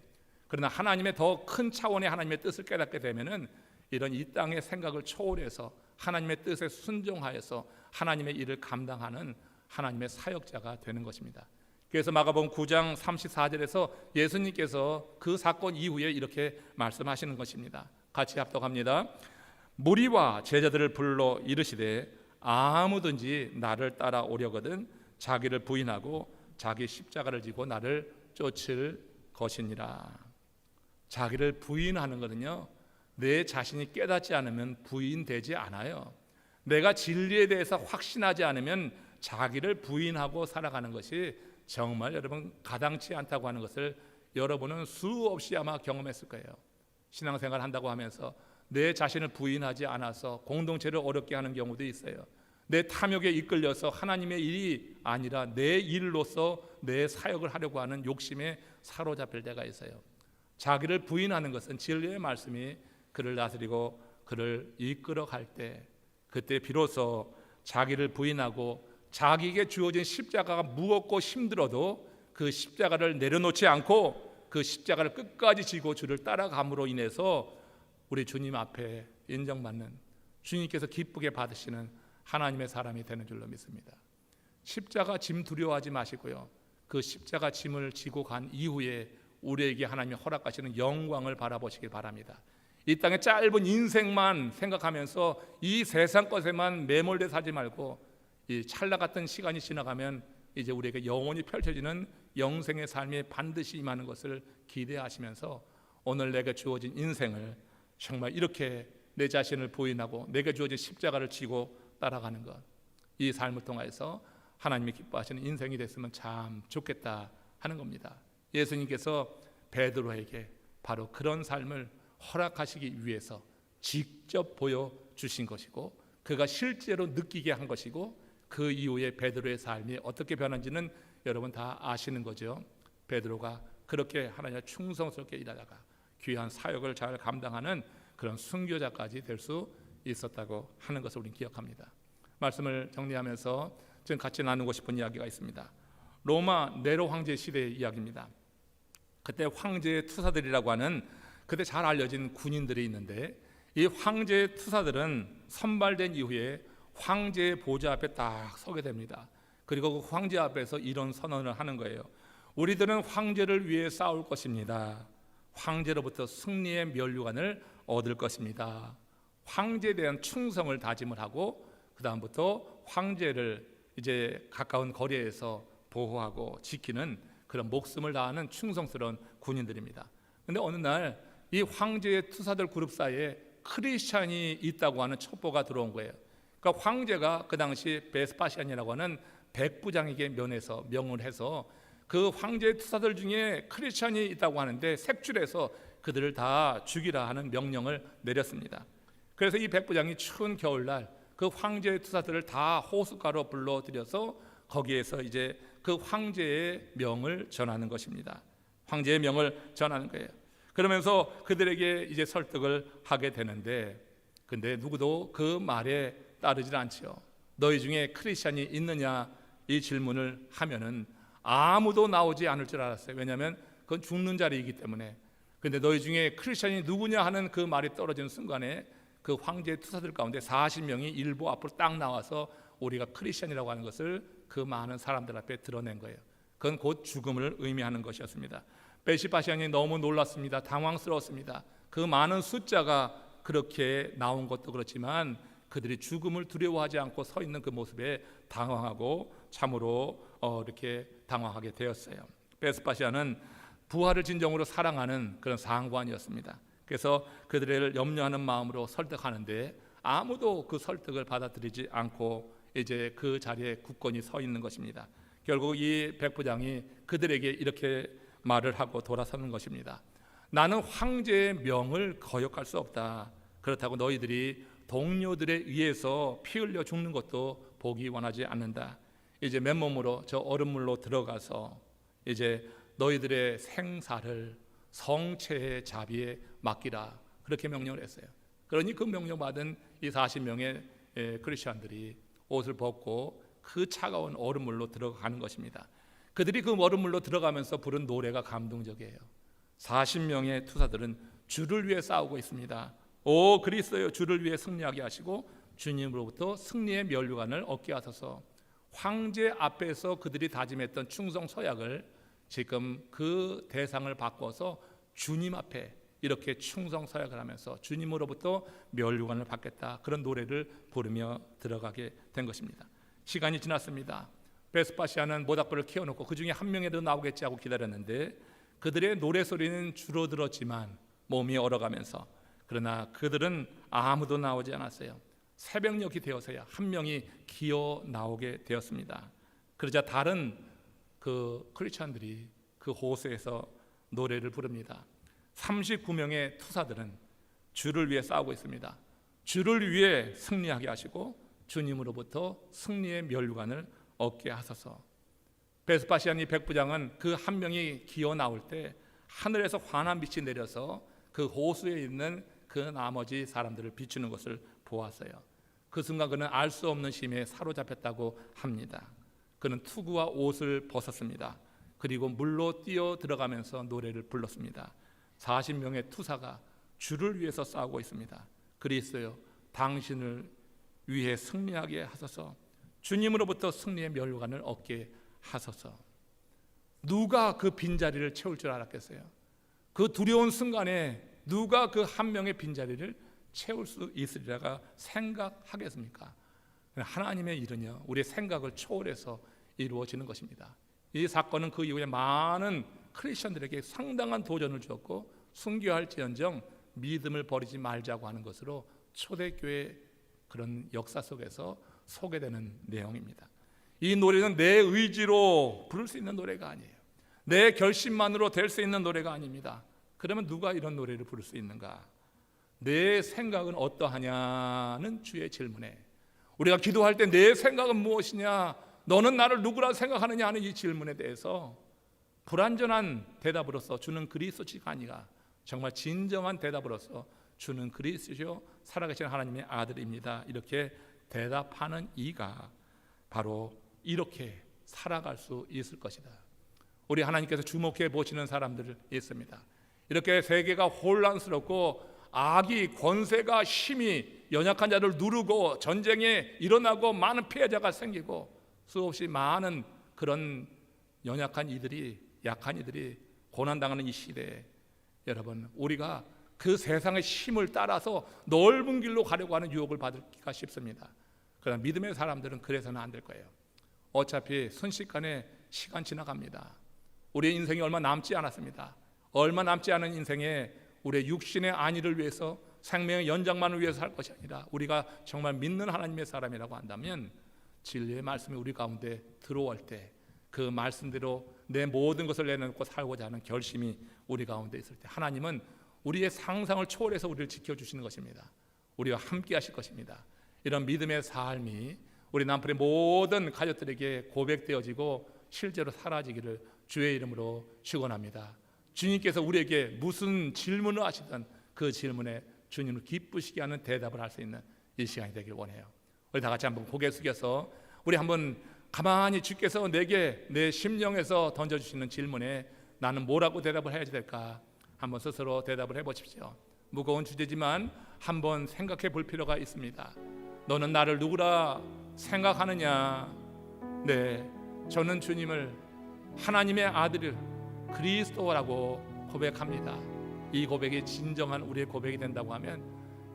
그러나 하나님의 더 큰 차원의 하나님의 뜻을 깨닫게 되면은 이런 이 땅의 생각을 초월해서 하나님의 뜻에 순종하여서 하나님의 일을 감당하는 하나님의 사역자가 되는 것입니다. 그래서 마가복음 9장 34절에서 예수님께서 그 사건 이후에 이렇게 말씀하시는 것입니다. 같이 합독합니다. 무리와 제자들을 불러 이르시되 아무든지 나를 따라오려거든 자기를 부인하고 자기 십자가를 지고 나를 쫓을 것이니라. 자기를 부인하는 것은요, 내 자신이 깨닫지 않으면 부인되지 않아요. 내가 진리에 대해서 확신하지 않으면 자기를 부인하고 살아가는 것이 정말 여러분 가당치 않다고 하는 것을 여러분은 수없이 아마 경험했을 거예요. 신앙생활 한다고 하면서 내 자신을 부인하지 않아서 공동체를 어렵게 하는 경우도 있어요. 내 탐욕에 이끌려서 하나님의 일이 아니라 내 일로서 내 사역을 하려고 하는 욕심에 사로잡힐 때가 있어요. 자기를 부인하는 것은 진리의 말씀이 그를 다스리고 그를 이끌어갈 때, 그때 비로소 자기를 부인하고 자기에게 주어진 십자가가 무겁고 힘들어도 그 십자가를 내려놓지 않고 그 십자가를 끝까지 지고 주를 따라감으로 인해서 우리 주님 앞에 인정받는, 주님께서 기쁘게 받으시는 하나님의 사람이 되는 줄로 믿습니다. 십자가 짐 두려워하지 마시고요, 그 십자가 짐을 지고 간 이후에 우리에게 하나님이 허락하시는 영광을 바라보시길 바랍니다. 이 땅의 짧은 인생만 생각하면서 이 세상 것에만 매몰돼 살지 말고 이 찰나 같은 시간이 지나가면 이제 우리에게 영원히 펼쳐지는 영생의 삶이 반드시 임하는 것을 기대하시면서 오늘 내게 주어진 인생을 정말 이렇게 내 자신을 부인하고 내게 주어진 십자가를 지고 따라가는 것, 이 삶을 통해서 하나님이 기뻐하시는 인생이 됐으면 참 좋겠다 하는 겁니다. 예수님께서 베드로에게 바로 그런 삶을 허락하시기 위해서 직접 보여주신 것이고 그가 실제로 느끼게 한 것이고 그 이후에 베드로의 삶이 어떻게 변한지는 여러분 다 아시는 거죠. 베드로가 그렇게 하나님과 충성스럽게 일하다가 귀한 사역을 잘 감당하는 그런 순교자까지 될 수 있었다고 하는 것을 우리는 기억합니다. 말씀을 정리하면서 지금 같이 나누고 싶은 이야기가 있습니다. 로마 네로 황제 시대의 이야기입니다. 그때 황제의 투사들이라고 하는 그때 잘 알려진 군인들이 있는데 이 황제의 투사들은 선발된 이후에 황제의 보좌 앞에 딱 서게 됩니다. 그리고 그 황제 앞에서 이런 선언을 하는 거예요. 우리들은 황제를 위해 싸울 것입니다. 황제로부터 승리의 면류관을 얻을 것입니다. 황제에 대한 충성을 다짐을 하고 그 다음부터 황제를 이제 가까운 거리에서 보호하고 지키는 그런 목숨을 다하는 충성스러운 군인들입니다. 그런데 어느 날 이 황제의 투사들 그룹 사이에 크리스찬이 있다고 하는 첩보가 들어온 거예요. 그러니까 황제가 그 당시 베스파시안이라고 하는 백부장에게 명을 해서 그 황제의 투사들 중에 크리스찬이 있다고 하는데 색출해서 그들을 다 죽이라 하는 명령을 내렸습니다. 그래서 이 백부장이 추운 겨울날 그 황제의 투사들을 다 호숫가로 불러들여서 거기에서 이제 그 황제의 명을 전하는 것입니다. 황제의 명을 전하는 거예요. 그러면서 그들에게 이제 설득을 하게 되는데, 근데 누구도 그 말에 따르질 않지요. 너희 중에 크리스찬이 있느냐 이 질문을 하면은 아무도 나오지 않을 줄 알았어요. 왜냐하면 그건 죽는 자리이기 때문에. 근데 너희 중에 크리스찬이 누구냐 하는 그 말이 떨어지는 순간에 그 황제의 투사들 가운데 40명이 일부 앞으로 딱 나와서 우리가 크리스찬이라고 하는 것을 그 많은 사람들 앞에 드러낸 거예요. 그건 곧 죽음을 의미하는 것이었습니다. 베시바시안이 너무 놀랐습니다. 당황스러웠습니다. 그 많은 숫자가 그렇게 나온 것도 그렇지만 그들이 죽음을 두려워하지 않고 서 있는 그 모습에 당황하고 참으로 이렇게 당황하게 되었어요. 베스파시아는 부활을 진정으로 사랑하는 그런 상관이었습니다. 그래서 그들을 염려하는 마음으로 설득하는데 아무도 그 설득을 받아들이지 않고 이제 그 자리에 굳건히 서 있는 것입니다. 결국 이 백부장이 그들에게 이렇게 말을 하고 돌아서는 것입니다. 나는 황제의 명을 거역할 수 없다. 그렇다고 너희들이 동료들에 의해서 피 흘려 죽는 것도 보기 원하지 않는다. 이제 맨몸으로 저 얼음물로 들어가서 이제 너희들의 생사를 성체의 자비에 맡기라. 그렇게 명령을 했어요. 그러니 그 명령받은 이 40명의 크리스천들이 옷을 벗고 그 차가운 얼음물로 들어가는 것입니다. 그들이 그 얼음물로 들어가면서 부른 노래가 감동적이에요. 40명의 투사들은 주를 위해 싸우고 있습니다. 오 그리스도여, 주를 위해 승리하게 하시고 주님으로부터 승리의 면류관을 얻게 하소서. 황제 앞에서 그들이 다짐했던 충성 서약을 지금 그 대상을 바꿔서 주님 앞에 이렇게 충성 서약을 하면서 주님으로부터 면류관을 받겠다, 그런 노래를 부르며 들어가게 된 것입니다. 시간이 지났습니다. 베스파시아는 모닥불을 켜놓고 그 중에 한 명이라도 나오겠지 하고 기다렸는데 그들의 노래소리는 줄어들었지만 몸이 얼어가면서, 그러나 그들은 아무도 나오지 않았어요. 새벽녘이 되어서야 한 명이 기어 나오게 되었습니다. 그러자 다른 그 크리스천들이 그 호수에서 노래를 부릅니다. 39명의 투사들은 주를 위해 싸우고 있습니다. 주를 위해 승리하게 하시고 주님으로부터 승리의 면류관을 얻게 하소서. 베스파시안 이 백부장은 그 한 명이 기어 나올 때 하늘에서 환한 빛이 내려서 그 호수에 있는 그 나머지 사람들을 비추는 것을 보았어요. 그 순간 그는 알 수 없는 힘에 사로잡혔다고 합니다. 그는 투구와 옷을 벗었습니다. 그리고 물로 뛰어 들어가면서 노래를 불렀습니다. 40명의 투사가 주를 위해서 싸우고 있습니다. 그리스도여, 당신을 위해 승리하게 하소서. 주님으로부터 승리의 면류관을 얻게 하소서. 누가 그 빈자리를 채울 줄 알았겠어요? 그 두려운 순간에 누가 그 한 명의 빈자리를 채울 수 있으리라가 생각하겠습니까? 하나님의 일은요, 우리의 생각을 초월해서 이루어지는 것입니다. 이 사건은 그 이후에 많은 크리스천들에게 상당한 도전을 주었고, 순교할지언정 믿음을 버리지 말자고 하는 것으로 초대교회 그런 역사 속에서 소개되는 내용입니다. 이 노래는 내 의지로 부를 수 있는 노래가 아니에요. 내 결심만으로 될 수 있는 노래가 아닙니다. 그러면 누가 이런 노래를 부를 수 있는가? 내 생각은 어떠하냐는 주의 질문에, 우리가 기도할 때 내 생각은 무엇이냐, 너는 나를 누구라 생각하느냐 하는 이 질문에 대해서 불완전한 대답으로서 주는 그리스도시가 아니라 정말 진정한 대답으로서 주는 그리스도시요 살아계신 하나님의 아들입니다, 이렇게 대답하는 이가 바로 이렇게 살아갈 수 있을 것이다. 우리 하나님께서 주목해 보시는 사람들이 있습니다. 이렇게 세계가 혼란스럽고 악이, 권세가, 힘이 연약한 자를 누르고 전쟁에 일어나고 많은 피해자가 생기고 수없이 많은 그런 연약한 이들이, 약한 이들이 고난당하는 이 시대에 여러분, 우리가 그 세상의 힘을 따라서 넓은 길로 가려고 하는 유혹을 받을까 싶습니다. 그러나 믿음의 사람들은 그래서는 안 될 거예요. 어차피 순식간에 시간 지나갑니다. 우리의 인생이 얼마 남지 않았습니다. 얼마 남지 않은 인생에 우리의 육신의 안위를 위해서, 생명의 연장만을 위해서 살 것이 아니라 우리가 정말 믿는 하나님의 사람이라고 한다면 진리의 말씀이 우리 가운데 들어올 때 그 말씀대로 내 모든 것을 내놓고 살고자 하는 결심이 우리 가운데 있을 때 하나님은 우리의 상상을 초월해서 우리를 지켜주시는 것입니다. 우리와 함께 하실 것입니다. 이런 믿음의 삶이 우리 남편의 모든 가족들에게 고백되어지고 실제로 사라지기를 주의 이름으로 축원합니다. 주님께서 우리에게 무슨 질문을 하시든 그 질문에 주님을 기쁘시게 하는 대답을 할 수 있는 이 시간이 되길 원해요. 우리 다 같이 한번 고개 숙여서 우리 한번 가만히 주께서 내게 내 심령에서 던져주시는 질문에 나는 뭐라고 대답을 해야 될까 한번 스스로 대답을 해보십시오. 무거운 주제지만 한번 생각해 볼 필요가 있습니다. 너는 나를 누구라 생각하느냐? 네, 저는 주님을 하나님의 아들 그리스도라고 고백합니다. 이 고백이 진정한 우리의 고백이 된다고 하면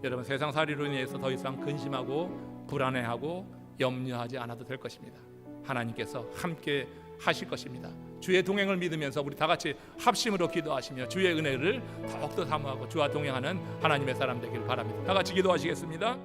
여러분 세상살이로 인해서 더 이상 근심하고 불안해하고 염려하지 않아도 될 것입니다. 하나님께서 함께 하실 것입니다. 주의 동행을 믿으면서 우리 다 같이 합심으로 기도하시며 주의 은혜를 더욱더 사모하고 주와 동행하는 하나님의 사람 되기를 바랍니다. 다 같이 기도하시겠습니다.